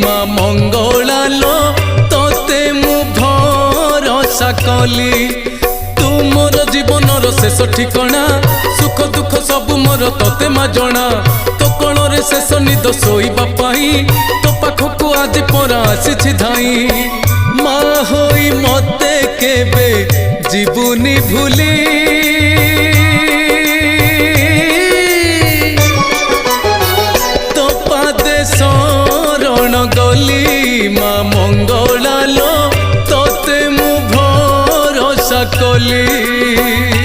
माँ मंगला लो तोते मु भरोसा कली तू मोर जीवन शेष ठिकणा सुख दुख सब मोर तोते मा जना तो कण रे शेष निद शोइबा पाई तो पाखकु आज परा आसी धाई माँ होई मते केबे जीवनी भूली तो पादे शरण गली माँ मंगला लो तोते मु भरोसा कली।